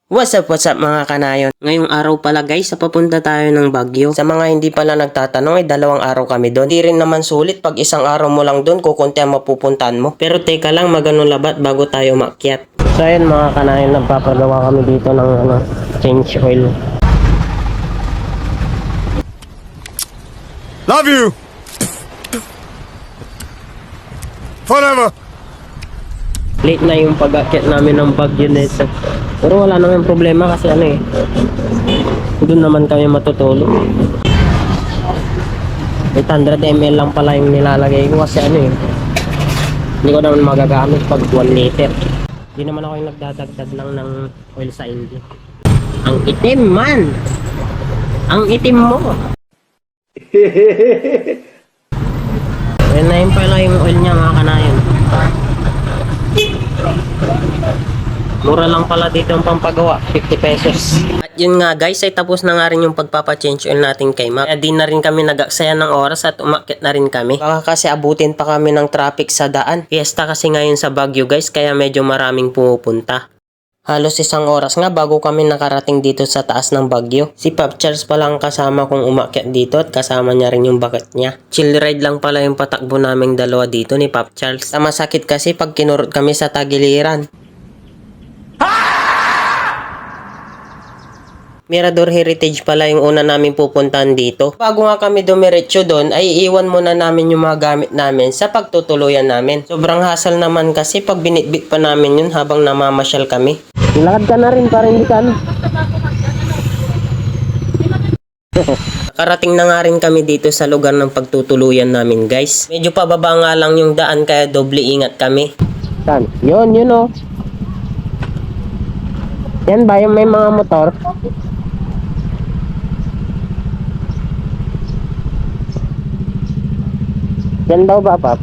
What's up mga kanayon? Ngayong araw pala guys, papunta tayo ng Baguio. Sa mga hindi pala nagtatanong, ay 2 araw kami doon. Hindi rin naman sulit pag 1 araw mo lang doon, kukunti ang mapupuntahan mo. Pero teka lang, magano labat bago tayo makyat. So ayun mga kanayon, nagpapagawa kami dito ng change oil. Love you! Forever! Late na yung pag-akyat namin ng Baguio nito. Pero wala naman problema kasi doon naman kami matutulog. 800 ml lang pala yung nilalagay ko kasi hindi ko naman magagamit pag 1 liter. Hindi naman ako yung nagdadagdag lang ng oil sa engine. Ang itim man! Ang itim mo! Yan na yun pala yung oil niya mga kanayon. Mura lang pala dito ang pampagawa, 50 pesos. At yun nga guys, ay tapos na nga rin yung pagpapa-change oil natin kay Mac. Kaya di na rin kami nag-aksaya ng oras at umakyat na rin kami. Baka kasi abutin pa kami ng traffic sa daan. Fiesta kasi ngayon sa Baguio guys, kaya medyo maraming pumupunta. Halos 1 oras nga bago kami nakarating dito sa taas ng Baguio. Si Pop Charles pala ang kasama kong umakyat dito at kasama niya rin yung bucket niya. Chill ride lang pala yung patakbo naming dalawa dito ni Pop Charles. Masakit kasi pag kinurot kami sa tagiliran. Mirador Heritage pala yung una namin pupuntahan dito. Bago nga kami dumiretso doon, ay iiwan muna namin yung mga gamit namin sa pagtutuluyan namin. Sobrang hassle naman kasi pag binitbit pa namin yun habang namamasyal kami. Nilakad ka na rin para hindi ka Karating na nga rin kami dito sa lugar ng pagtutuluyan namin guys. Medyo pababa nga lang yung daan kaya doble ingat kami. Saan? Yun Yan ba yung may mga motor? Yan daw ba, Pap?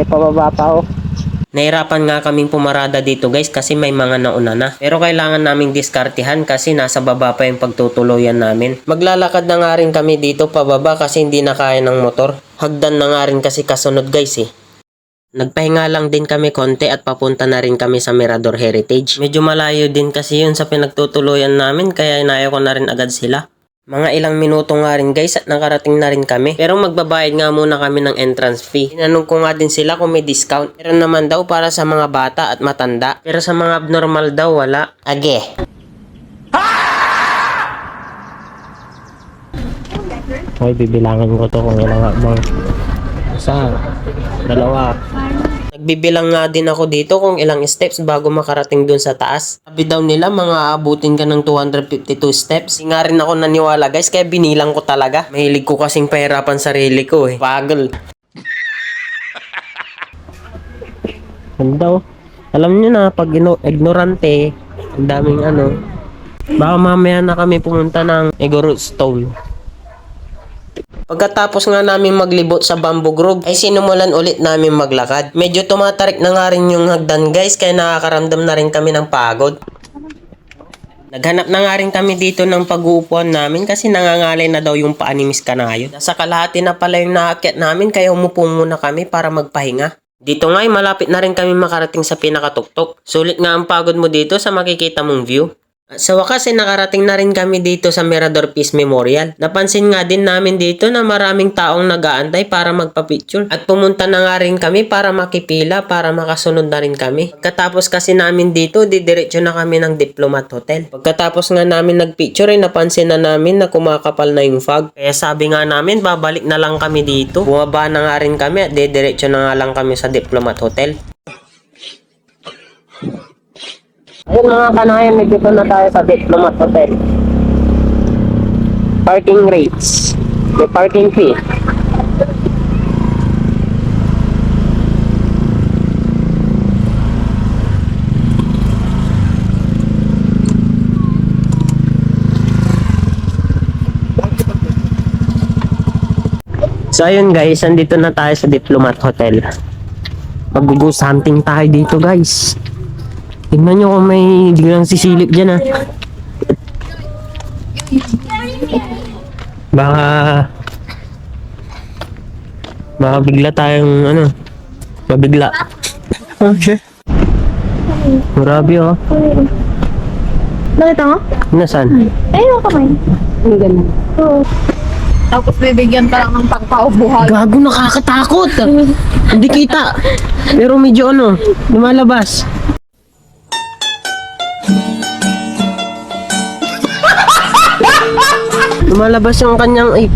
Pababa pa Nahirapan nga kaming pumarada dito guys kasi may mga nauna na. Pero kailangan naming diskartihan kasi nasa baba pa yung pagtutuluyan namin. Maglalakad na nga rin kami dito pababa kasi hindi na kaya ng motor. Hagdan na nga rin kasi kasunod guys Nagpahinga lang din kami konti at papunta na rin kami sa Mirador Heritage. Medyo malayo din kasi yun sa pinagtutuluyan namin kaya inayo ko na rin agad sila. Mga ilang minuto nga rin guys at nakarating na rin kami. Pero magbabayad nga muna kami ng entrance fee. Tinanong ko nga din sila kung may discount. Pero naman daw para sa mga bata at matanda. Pero sa mga abnormal daw wala. Age. Okay, bibilangan ko to kung ilang habang. Isa, 2. Nagbibilang nga din ako dito kung ilang steps bago makarating dun sa taas. Sabi daw nila mga aabutin ka ng 252 steps. Nga rin ako naniwala guys kaya binilang ko talaga. Mahilig ko kasing pahirapan sarili ko Pagal. Daw. Alam nyo na pag ignorante, ang daming baka mamaya na kami pumunta ng Igorot Stone. Pagkatapos nga namin maglibot sa Bamboo Grove, ay sinumulan ulit namin maglakad. Medyo tumatarik na nga rin yung hagdan guys, kaya nakakaramdam na rin kami ng pagod. Naghanap na nga rin kami dito ng pag-uupuan namin kasi nangangalay na daw yung paa ni Miss Kanayon. Nasa kalahati na pala yung naakyat namin kaya umupo muna kami para magpahinga. Dito nga ay malapit na rin kami makarating sa pinakatuktok. Sulit nga ang pagod mo dito sa makikita mong view. At sa wakas ay nakarating na rin kami dito sa Mirador Peace Memorial. Napansin nga din namin dito na maraming taong nag-aantay para magpa-picture. At pumunta na nga rin kami para makipila para makasunod na rin kami. Pagkatapos kasi namin dito, didiretso na kami ng Diplomat Hotel. Pagkatapos nga namin nag-picture ay napansin na namin na kumakapal na yung fog. Kaya sabi nga namin babalik na lang kami dito. Bumaba na nga rin kami at didiretso na nga lang kami sa Diplomat Hotel. Ayun mga kanayan, dito na tayo sa Diplomat Hotel. Parking rates. May parking fee. So ayun guys, andito na tayo sa Diplomat Hotel. Mag-ghost hunting tayo dito guys. Tingnan nyo kung may biglang sisilip dyan Baka Baka bigla tayong mabigla. Okay. Grabe oh. Nakita mo? Nasaan? Ayun ang kamay. Ang ganda. Oo. Tapos bibigyan pa lang ng pagpaubuhay. Gago, nakakatakot. Hindi kita. Pero medyo lumalabas. Lumalabas yung kanyang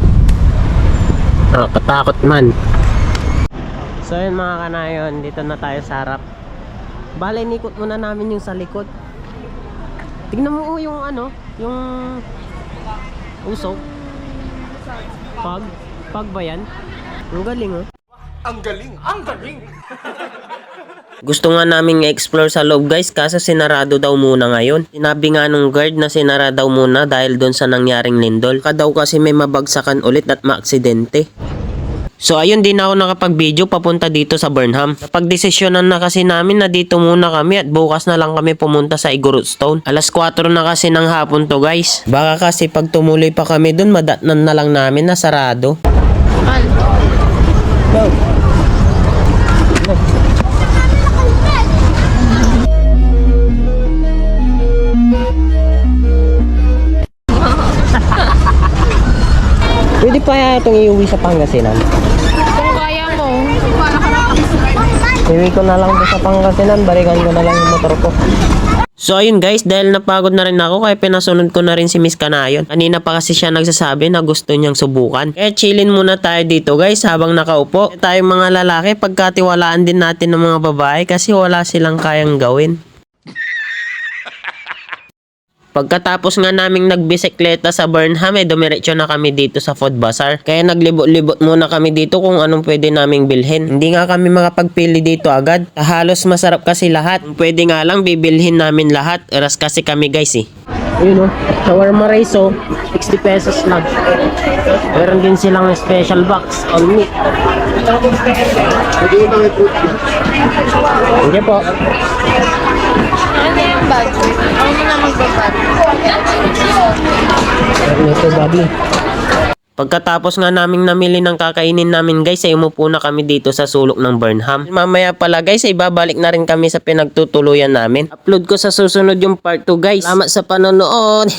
nakakatakot man. So yun mga kanayon, dito na tayo sa harap. Bale, nikot muna namin yung sa likod. Tignan mo yung yung usok. Pag ba yan? Ang galing oh. Ang galing! Gusto nga naming i-explore sa loob guys, kaso sinarado daw muna ngayon. Sinabi nga nung guard na sinara daw muna dahil doon sa nangyaring lindol. Daw kasi may mabagsakan ulit at maaksidente. So ayun, din ako nakapag-video papunta dito sa Burnham. Napagdesisyonan na kasi namin na dito muna kami at bukas na lang kami pumunta sa Igorotstone. Alas 4 na kasi ng hapon to guys. Baka kasi pag tumuloy pa kami dun, madatnan na lang namin na sarado. Go. Pwede pa itong iuwi sa Pangasinan. Kung kaya mo. Iwi ko na lang sa Pangasinan, balikan ko na lang yung motor ko. So ayun guys, dahil napagod na rin ako kaya pinasunod ko na rin si Miss Kanayon. Kanina pa kasi siya nagsasabi na gusto niyang subukan. Kaya chillin muna tayo dito guys habang nakaupo. Kaya tayong mga lalaki, pagkatiwalaan din natin ng mga babae kasi wala silang kayang gawin. Pagkatapos nga naming nagbisikleta sa Burnham, dumiretso na kami dito sa Food Bazaar. Kaya naglibot-libot muna kami dito kung anong pwede naming bilhin. Hindi nga kami makapagpili dito agad. Halos masarap kasi lahat. Pwede nga lang bibilhin namin lahat. Eras kasi kami guys eh. Ayun shawarma rice 60 pesos lang. Meron din silang special box on meat. Hindi po. Ano yung bag? Ako na magbabag. Ito babi. Pagkatapos nga naming namili ng kakainin namin guys, ay umupo na kami dito sa sulok ng Burnham. Mamaya pala guys, ay babalik na rin kami sa pinagtutuluyan namin. Upload ko sa susunod yung part 2 guys. Salamat sa panonood.